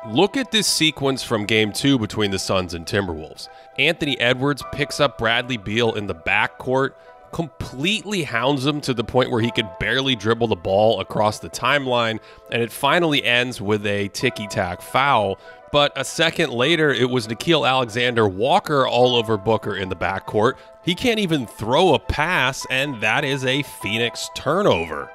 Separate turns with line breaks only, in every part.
Look at this sequence from Game 2 between the Suns and Timberwolves. Anthony Edwards picks up Bradley Beal in the backcourt, completely hounds him to the point where he could barely dribble the ball across the timeline, and it finally ends with a ticky-tack foul. But a second later, it was Nickeil Alexander-Walker all over Booker in the backcourt. He can't even throw a pass, and that is a Phoenix turnover.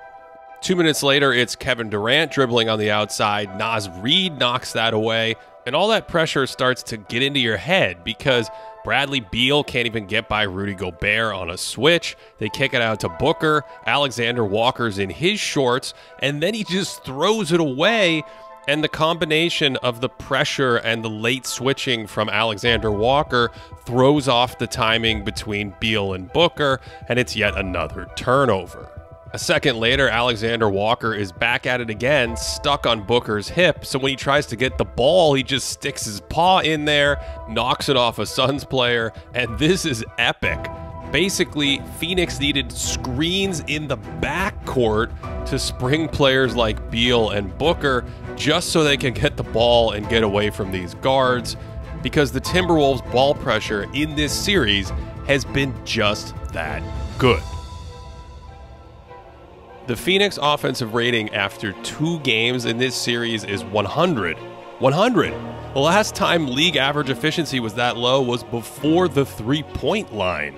2 minutes later, it's Kevin Durant dribbling on the outside. Naz Reid knocks that away, and all that pressure starts to get into your head because Bradley Beal can't even get by Rudy Gobert on a switch. They kick it out to Booker. Alexander-Walker's in his shorts, and then he just throws it away. And the combination of the pressure and the late switching from Alexander-Walker throws off the timing between Beal and Booker, and it's yet another turnover. A second later, Alexander-Walker is back at it again, stuck on Booker's hip, so when he tries to get the ball, he just sticks his paw in there, knocks it off a Suns player, and this is epic. Basically, Phoenix needed screens in the backcourt to spring players like Beal and Booker just so they can get the ball and get away from these guards, because the Timberwolves' ball pressure in this series has been just that good. The Phoenix offensive rating after 2 games in this series is 100. 100! The last time league average efficiency was that low was before the three-point line.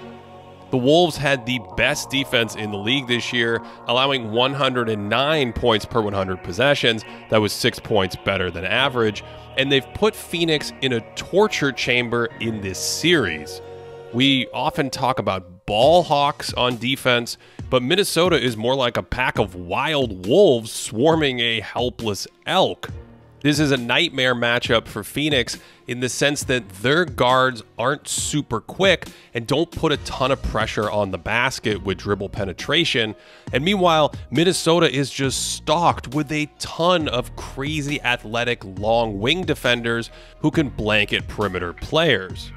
The Wolves had the best defense in the league this year, allowing 109 points per 100 possessions. That was 6 points better than average, and they've put Phoenix in a torture chamber in this series. We often talk about ball hawks on defense, but Minnesota is more like a pack of wild wolves swarming a helpless elk. This is a nightmare matchup for Phoenix in the sense that their guards aren't super quick and don't put a ton of pressure on the basket with dribble penetration. And meanwhile, Minnesota is just stocked with a ton of crazy athletic long wing defenders who can blanket perimeter players.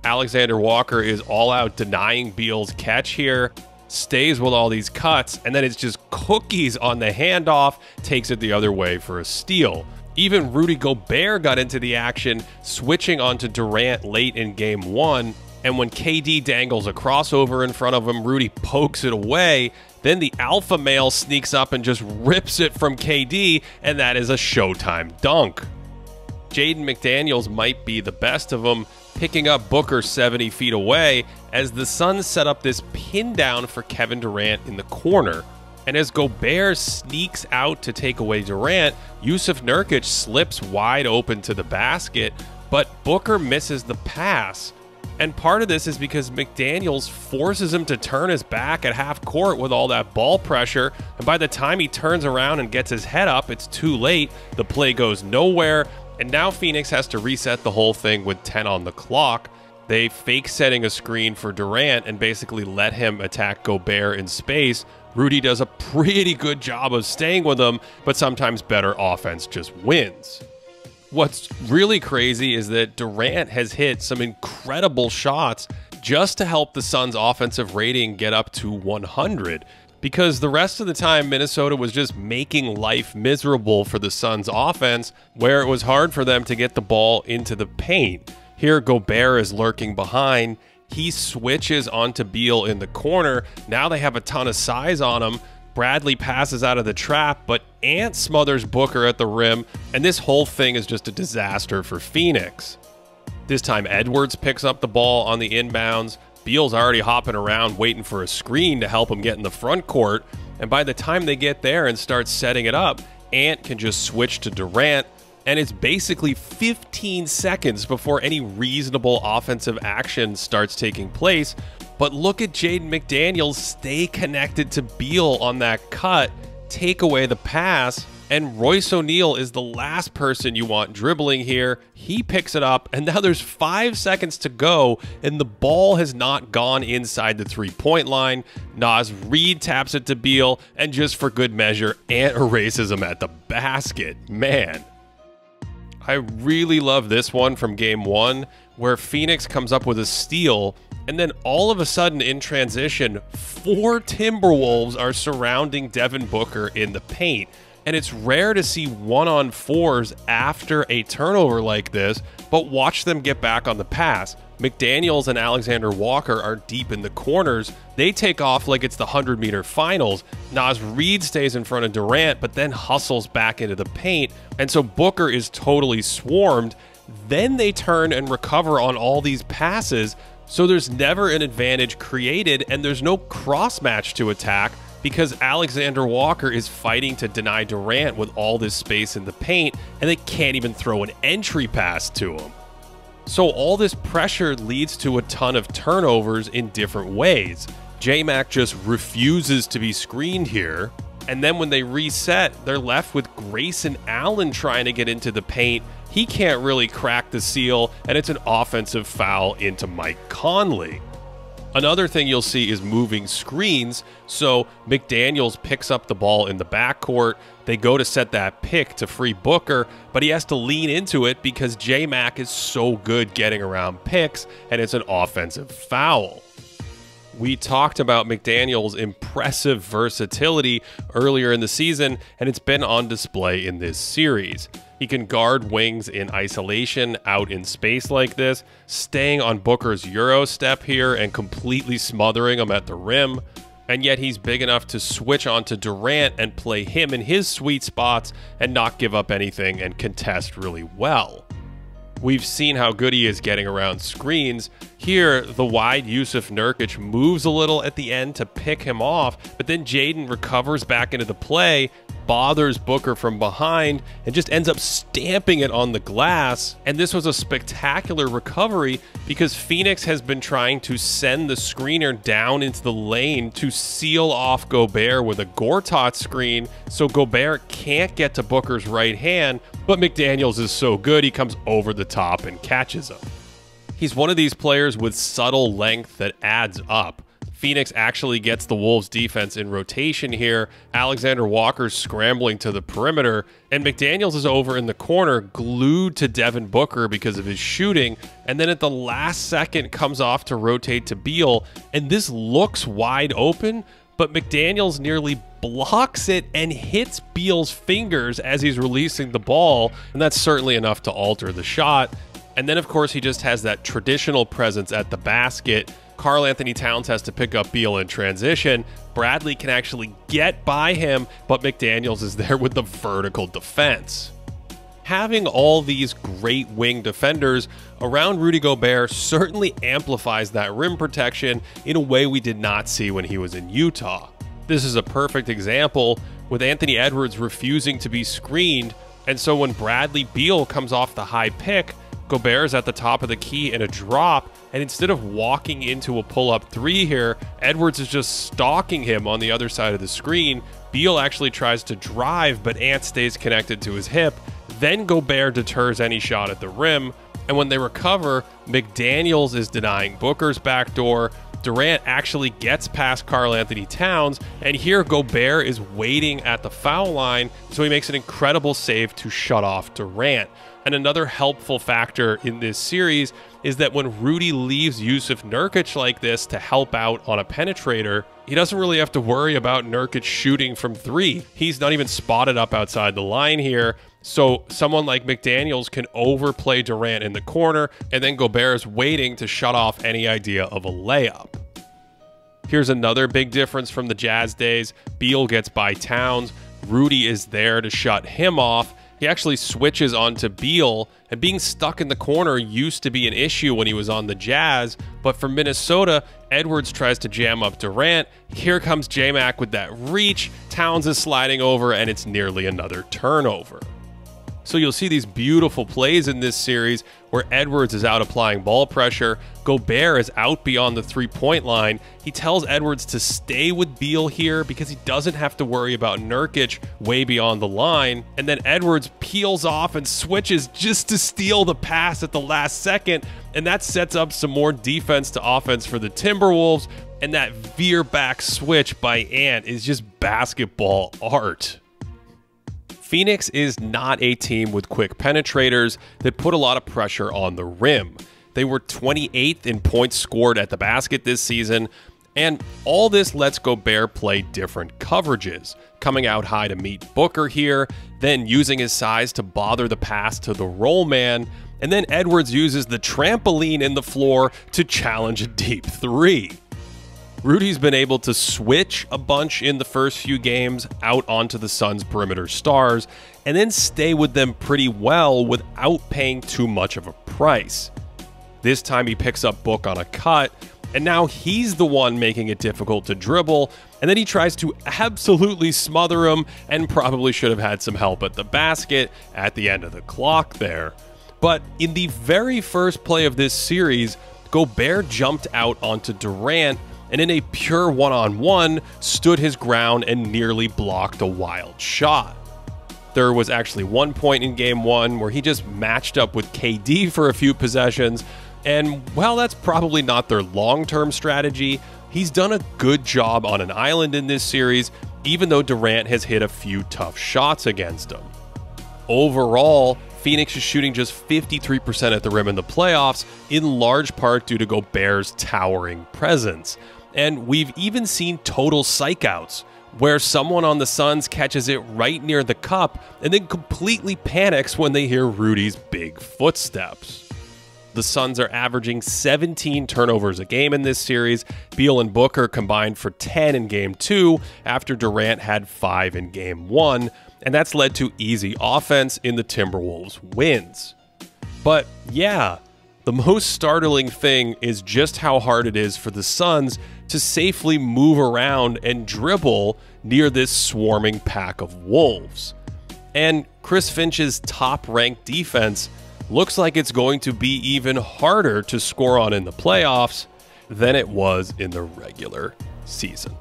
Alexander-Walker is all out denying Beal's catch here, stays with all these cuts, and then it's just cookies on the handoff, takes it the other way for a steal. Even Rudy Gobert got into the action, switching onto Durant late in Game 1, and when KD dangles a crossover in front of him, Rudy pokes it away. Then the alpha male sneaks up and just rips it from KD, and that is a Showtime dunk. Jaden McDaniels might be the best of them, picking up Booker 70 feet away as the Suns set up this pin down for Kevin Durant in the corner. And as Gobert sneaks out to take away Durant, Jusuf Nurkic slips wide open to the basket, but Booker misses the pass. And part of this is because McDaniels forces him to turn his back at half court with all that ball pressure, and by the time he turns around and gets his head up, it's too late. The play goes nowhere, and now Phoenix has to reset the whole thing with 10 on the clock. They fake setting a screen for Durant and basically let him attack Gobert in space. Rudy does a pretty good job of staying with him, but sometimes better offense just wins. What's really crazy is that Durant has hit some incredible shots just to help the Suns' offensive rating get up to 100, because the rest of the time Minnesota was just making life miserable for the Suns' offense, where it was hard for them to get the ball into the paint. Here Gobert is lurking behind. He switches onto Beal in the corner. Now they have a ton of size on him. Bradley passes out of the trap, but Ant smothers Booker at the rim, and this whole thing is just a disaster for Phoenix. This time Edwards picks up the ball on the inbounds. Beal's already hopping around waiting for a screen to help him get in the front court, and by the time they get there and start setting it up, Ant can just switch to Durant, and it's basically 15 seconds before any reasonable offensive action starts taking place. But look at Jaden McDaniels stay connected to Beal on that cut, take away the pass, and Royce O'Neal is the last person you want dribbling here. He picks it up, and now there's 5 seconds to go, and the ball has not gone inside the three-point line. Naz Reid taps it to Beal, and just for good measure, Ant erases him at the basket. Man. I really love this one from Game 1, where Phoenix comes up with a steal, and then all of a sudden in transition, 4 Timberwolves are surrounding Devin Booker in the paint. And it's rare to see 1-on-4s after a turnover like this, but watch them get back on the pass. McDaniels and Alexander-Walker are deep in the corners. They take off like it's the 100-meter finals. Naz Reid stays in front of Durant, but then hustles back into the paint, and so Booker is totally swarmed. Then they turn and recover on all these passes, so there's never an advantage created, and there's no cross-match to attack, because Alexander-Walker is fighting to deny Durant with all this space in the paint, and they can't even throw an entry pass to him. So all this pressure leads to a ton of turnovers in different ways. J-Mac just refuses to be screened here, and then when they reset, they're left with Grayson Allen trying to get into the paint. He can't really crack the seal, and it's an offensive foul into Mike Conley. Another thing you'll see is moving screens, so McDaniels picks up the ball in the backcourt. They go to set that pick to free Booker, but he has to lean into it because J-Mac is so good getting around picks, and it's an offensive foul. We talked about McDaniels' impressive versatility earlier in the season, and it's been on display in this series. He can guard wings in isolation out in space like this, staying on Booker's Euro step here and completely smothering him at the rim. And yet he's big enough to switch onto Durant and play him in his sweet spots and not give up anything and contest really well. We've seen how good he is getting around screens. Here, the wide Jusuf Nurkic moves a little at the end to pick him off, but then Jaden recovers back into the play, bothers Booker from behind, and just ends up stamping it on the glass. And this was a spectacular recovery because Phoenix has been trying to send the screener down into the lane to seal off Gobert with a Gortat screen, so Gobert can't get to Booker's right hand, but McDaniels is so good he comes over the top and catches him. He's one of these players with subtle length that adds up. Phoenix actually gets the Wolves defense in rotation here. Alexander-Walker's scrambling to the perimeter, and McDaniels is over in the corner, glued to Devin Booker because of his shooting, and then at the last second comes off to rotate to Beal, and this looks wide open, but McDaniels nearly blocks it and hits Beal's fingers as he's releasing the ball, and that's certainly enough to alter the shot. And then, of course, he just has that traditional presence at the basket. Karl Anthony Towns has to pick up Beal in transition. Bradley can actually get by him, but McDaniels is there with the vertical defense. Having all these great wing defenders around Rudy Gobert certainly amplifies that rim protection in a way we did not see when he was in Utah. This is a perfect example with Anthony Edwards refusing to be screened, and so when Bradley Beal comes off the high pick, Gobert's at the top of the key in a drop, and instead of walking into a pull-up three here, Edwards is just stalking him on the other side of the screen. Beal actually tries to drive, but Ant stays connected to his hip. Then Gobert deters any shot at the rim, and when they recover, McDaniels is denying Booker's backdoor. Durant actually gets past Karl Anthony Towns, and here Gobert is waiting at the foul line, so he makes an incredible save to shut off Durant. And another helpful factor in this series is that when Rudy leaves Jusuf Nurkic like this to help out on a penetrator, he doesn't really have to worry about Nurkic shooting from three. He's not even spotted up outside the line here, so someone like McDaniels can overplay Durant in the corner, and then Gobert is waiting to shut off any idea of a layup. Here's another big difference from the Jazz days. Beal gets by Towns. Rudy is there to shut him off. He actually switches onto Beal, and being stuck in the corner used to be an issue when he was on the Jazz, but for Minnesota, Edwards tries to jam up Durant. Here comes J-Mac with that reach. Towns is sliding over, and it's nearly another turnover. So you'll see these beautiful plays in this series where Edwards is out applying ball pressure. Gobert is out beyond the three-point line. He tells Edwards to stay with Beal here because he doesn't have to worry about Nurkic way beyond the line. And then Edwards peels off and switches just to steal the pass at the last second. And that sets up some more defense to offense for the Timberwolves. And that veer back switch by Ant is just basketball art. Phoenix is not a team with quick penetrators that put a lot of pressure on the rim. They were 28th in points scored at the basket this season, And all this lets Gobert play different coverages, coming out high to meet Booker here, then using his size to bother the pass to the roll man, and then Edwards uses the trampoline in the floor to challenge a deep three. Rudy's been able to switch a bunch in the first few games out onto the Suns' perimeter stars, and then stay with them pretty well without paying too much of a price. This time he picks up Book on a cut, and now he's the one making it difficult to dribble, and then he tries to absolutely smother him and probably should have had some help at the basket at the end of the clock there. But in the very first play of this series, Gobert jumped out onto Durant and in a pure one-on-one stood his ground and nearly blocked a wild shot. There was actually one point in Game 1 where he just matched up with KD for a few possessions, and while that's probably not their long-term strategy, he's done a good job on an island in this series, even though Durant has hit a few tough shots against him. Overall, Phoenix is shooting just 53% at the rim in the playoffs, in large part due to Gobert's towering presence. And we've even seen total psych-outs, where someone on the Suns catches it right near the cup and then completely panics when they hear Rudy's big footsteps. The Suns are averaging 17 turnovers a game in this series. Beal and Booker combined for 10 in Game 2 after Durant had 5 in Game 1, and that's led to easy offense in the Timberwolves' wins. But yeah, the most startling thing is just how hard it is for the Suns to safely move around and dribble near this swarming pack of wolves. And Chris Finch's top-ranked defense looks like it's going to be even harder to score on in the playoffs than it was in the regular season.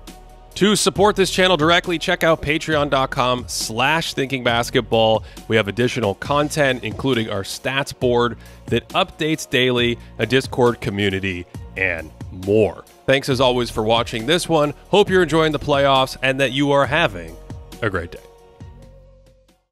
To support this channel directly, check out patreon.com/thinkingbasketball. We have additional content, including our stats board that updates daily, a Discord community, and more. Thanks as always for watching this one. Hope you're enjoying the playoffs and that you are having a great day.